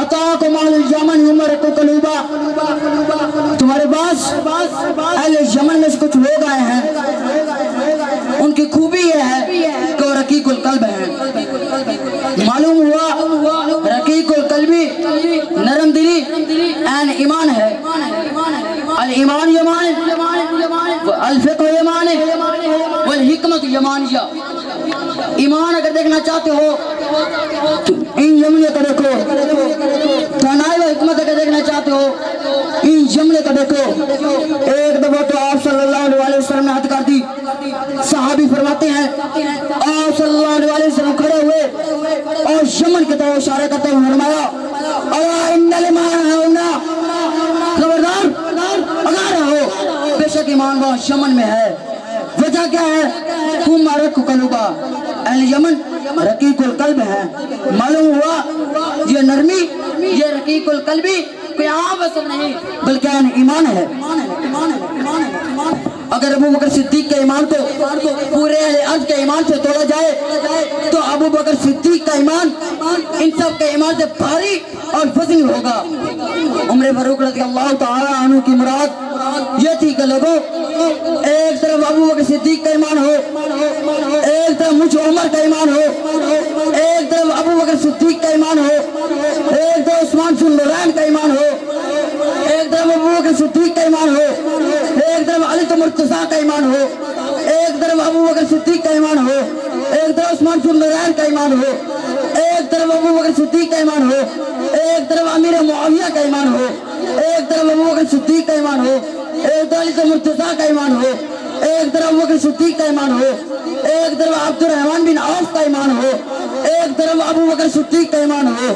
अताकुम अहलुल Yemen युमरिकु क़ुलूबा, तुम्हारे पास अहले Yemen में से कुछ लोग आए हैं, उनकी खूबी ये है कि वो रकीकुल कल्ब हैं। मालूम हुआ रकीकुल कल्बी नरम दिली एन ईमान है। अल ईमान यमान, अल फिक़्ह यमान, वल हिकमत यमानिया। ईमान अगर देखना चाहते हो तो इन यमने को देखो, तनाई व हिकमत अगर देखना चाहते हो इन यमने को देखो। एक दफा तो आप सल्लल्लाहु अलैहि वसल्लम ने हद कर दी। सहाबी फरमाते हैं आप सल्लल्लाहु अलैहि वसल्लम खड़े हुए और यमन की तरफ इशारा करते हुए फरमाया अला इन्नल ईमान हुना, खबरदार अगर हो बेशक ईमान वहाँ यमन में है। वजह क्या है? तुम रखो कलुबा, अहले यमन रकीकुल कल्ब है। मालूम हुआ ये नरमी, ये रकीकुल कल्बी कोई आम असर नहीं बल्कि ईमान है। अगर अबू बकर सिद्दीक के ईमान को पूरे अहले अर्ज़ के ईमान से तोड़ा जाए तो अबू बकर सिद्दीक का ईमान इन सब के ईमान से भारी और फज़ील होगा। उमर फारूक रज़ियल्लाहु ताला अन्हु की मुराद ये थी कि लोगों एक तरफ अबू बकर सिद्दीक का ईमान हो, एक तरफ मुझ उमर का ईमान हो, एक तरफ अबू बकर सिद्दीक का ईमान हो, एक तरफ उस्मान बिन नूरैन का ईमान हो, एक तरफ अबू बकर सिद्दीक का ईमान हो, एक तरफ अली मुर्तज़ा का ईमान हो, एक तरफ अबू बकर सिद्दीक का ईमान हो, एक तरफ उस्मान बिन नूरैन का ईमान हो, एक तरफ अबू बकर सिद्दीक का ईमान हो, एक तरफ अमीर मुआविया का ईमान हो, एक तरफ अबू बकर सिद्दीक का ईमान हो, एक तरफ अली मुर्तज़ा का ईमान हो, एक तरफ अबू बकर सिद्दीक का ईमान हो, एक तरफ अब्दुर्रहमान बिन औफ का ईमान हो, एक तरफ अबू बकर सिद्दीक का ईमान हो,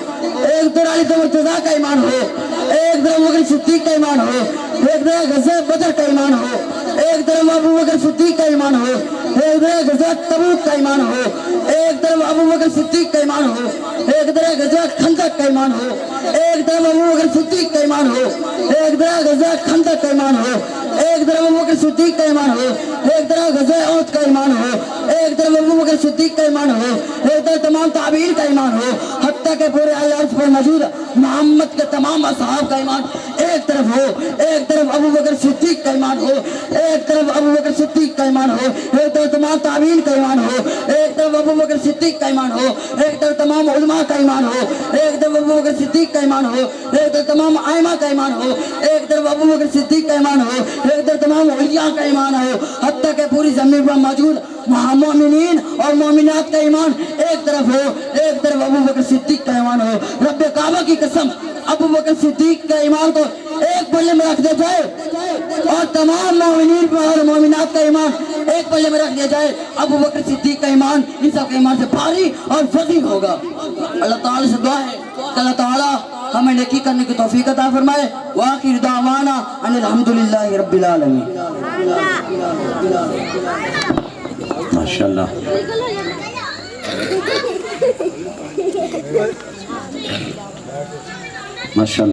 एक तरफ अली मुर्तज़ा का ईमान हो, एक तरफ अबू बकर सिद्दीक का ईमान हो, एक तरफ ग़ज़वा बदर का ईमान हो, एक तरफ अबू बकर सिद्दीक का ईमान हो, एक तरफ ग़ज़वा तबूक का ईमान हो, एक तरफ अबू बकर सिद्दीक का ईमान हो, एक तरफ ग़ज़वा खंदक का ईमान हो, एक तरफ अबू बकर सिद्दीक का ईमान हो, एक तरफ ग़ज़वा खंदक का ईमान हो, एक तरफ अबू बकर सिद्दीक का ईमान हो, एक तरफ ग़ज़वा उहद का ईमान हो, एक तरफ अबू बकर सिद्दीक का ईमान हो, एक तरफ तमाम ताबीन का ईमान हो, हत्ता के पूरे अर्ज़ पर मौजूद मोहम्मद के तमाम असहाब का ईमान एक तरफ हो, एक तरफ अबू बकर सिद्दीक का ईमान हो, एक तरफ अबू बकर सिद्दीक का ईमान हो, एक तरफ तमाम ताबीन का ईमान हो, एक तरफ अबू बकर सिद्दीक का ईमान हो, एक तरफ तमाम उलमा का ईमान हो, एक तरफ अबू बकर सिद्दीक का ईमान हो, एक तरफ तमाम आइमा का ईमान हो, एक तरफ अबू बकर सिद्दीक का ईमान हो, एक तरफ तमाम औलिया का ईमान हो, हत्ता के पूरी ज़मीन पर मौजूद मोमिनीन और मोमिनात का ईमान एक तरफ हो, एक तरफ अबू बकर सिद्दीक का ईमान हो। रब्बे काबा की कसम अबू बकर सिद्दीक का ईमान को एक पल्ले में रख दिया जाए और तमाम मोमिनीन और मोमिनात का ईमान एक पल्ले में रख दिया जाए, अबू बकर सिद्दीक का ईमान इन सब के ईमान से भारी और फजील होगा। अल्लाह ताला से दुआ है कि अल्लाह ताला हमें नेकी करने की तौफीक अता फरमाए। व आखिर दावाना अनिल हम्दुलिल्लाहि रब्बिल आलमीन। माशाअल्लाह। माशाअल्लाह।